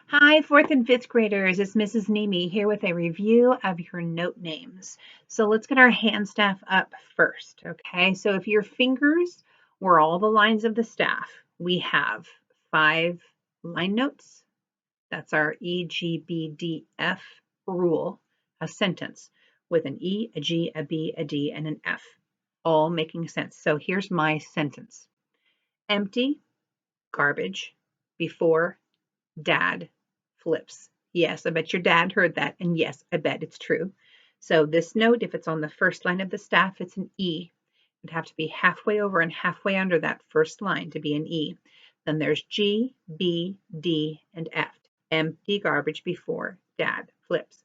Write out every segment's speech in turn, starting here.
Hi, fourth and fifth graders. It's Mrs. Nemi here with a review of your note names. So let's get our hand staff up first, okay? So if your fingers were all the lines of the staff, we have 5 line notes. That's our E, G, B, D, F rule, a sentence with an E, a G, a B, a D, and an F, all making sense. So here's my sentence. Empty, garbage, before, dad, flips. Yes, I bet your dad heard that. And yes, I bet it's true. So this note, if it's on the first line of the staff, it's an E. It'd have to be halfway over and halfway under that first line to be an E. Then there's G, B, D, and F. Empty garbage before dad flips.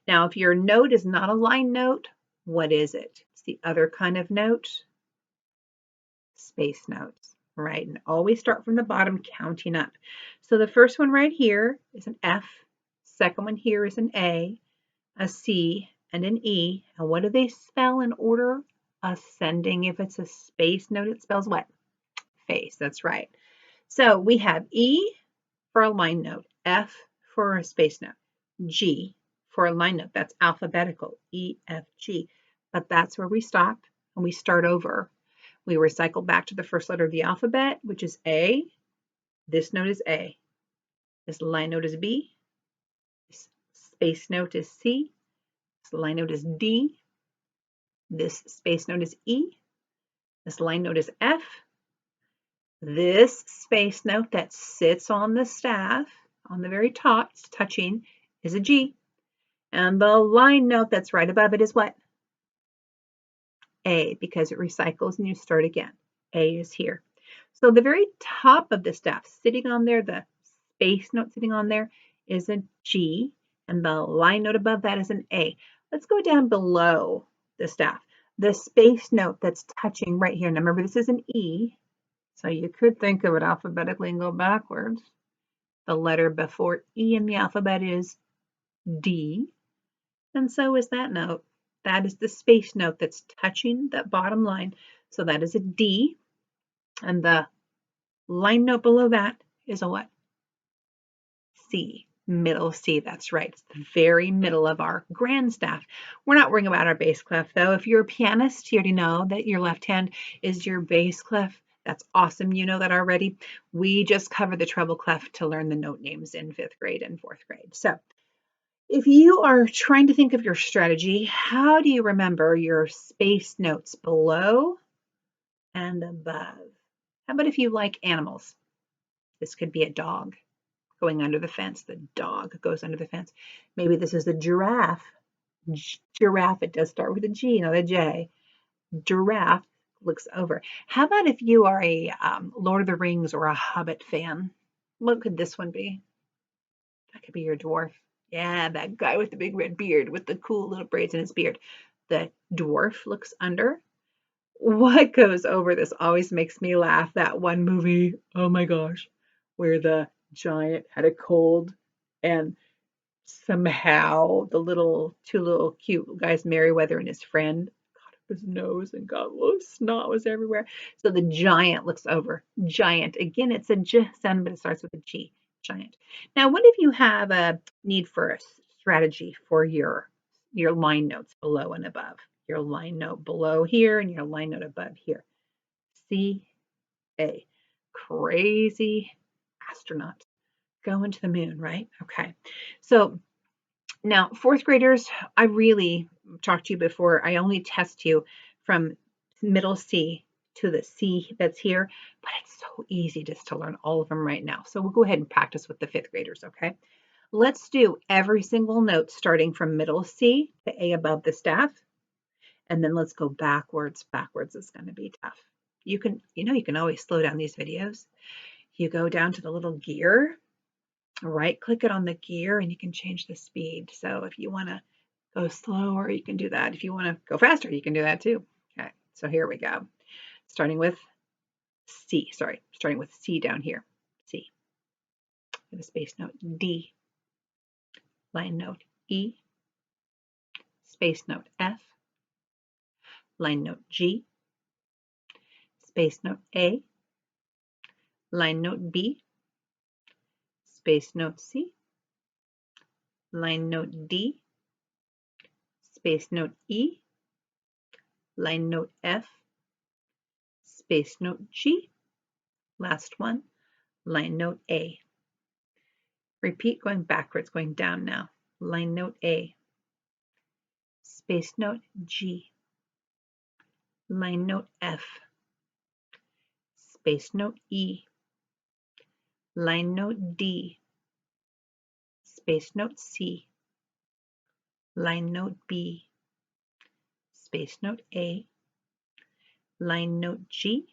Now, if your note is not a line note, what is it? It's the other kind of note, space notes, right? And always start from the bottom, counting up. So the first one right here is an F. Second one here is an A, C, and an E. And what do they spell in order? Ascending. If it's a space note, it spells what? Face. That's right. So we have E for a line note, F for a space note, G for a line note. That's alphabetical, E, F, G. But that's where we stop and we start over. We recycle back to the first letter of the alphabet, which is A. This note is A. This line note is B. This space note is C. This line note is D. This space note is E. This line note is F. This space note that sits on the staff on the very top, it's touching, is a G. And the line note that's right above it is what? A, because it recycles and you start again. A is here. So the very top of the staff, sitting on there, the space note sitting on there is a G, and the line note above that is an A. Let's go down below the staff. The space note that's touching right here. Now remember, this is an E, so you could think of it alphabetically and go backwards. The letter before E in the alphabet is D, and so is that note. That is the space note that's touching that bottom line. So that is a D, and the line note below that is a what? C, middle C. That's right. It's the very middle of our grand staff. We're not worrying about our bass clef though. If you're a pianist, you already know that your left hand is your bass clef. That's awesome. You know that already. We just covered the treble clef to learn the note names in 5th grade and 4th grade. So if you are trying to think of your strategy, how do you remember your space notes below and above? How about if you like animals? This could be a dog going under the fence. The dog goes under the fence. Maybe this is the giraffe. Giraffe, it does start with a G, not a J. Giraffe looks over. How about if you are a Lord of the Rings or a Hobbit fan? What could this one be? That could be your dwarf. Yeah, that guy with the big red beard with the cool little braids in his beard. The dwarf looks under. What goes over? This always makes me laugh. That one movie, oh my gosh, where the giant had a cold and somehow the two little cute guys, Merriweather and his friend, got up his nose and got snot was everywhere. So the giant looks over. Giant. Again, it's a J sound, but it starts with a G. Giant. Now, what if you have a need for a strategy for your line notes below and above? Your line note below here and your line note above here. C-A. Crazy astronaut going to the moon, right? Okay. So now, 4th graders, I really talked to you before. I only test you from middle C to the C that's here, but it's so easy just to learn all of them right now. So we'll go ahead and practice with the 5th graders, okay? Let's do every single note starting from middle C to A above the staff. And then let's go backwards. Backwards is going to be tough. You can always slow down these videos. You go down to the little gear, right click it on the gear, and you can change the speed. So if you want to go slower, you can do that. If you want to go faster, you can do that too. Okay, so here we go. Starting with C down here. C. With a space note D. Line note E. Space note F. Line note G. Space note A. Line note B. Space note C. line note D, space note E, line note F, space note G, last one, line note A. Repeat going backwards, going down now. Line note A, space note G, line note F, space note E, line note D, space note C, line note B, space note A, line note G,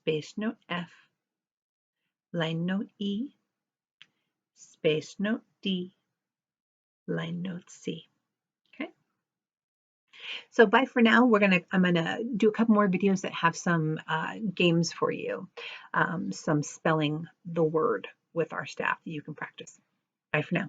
space note F, line note E, space note D, line note C. Okay. So bye for now. I'm gonna do a couple more videos that have some games for you, some spelling the word with our staff that you can practice. Bye for now.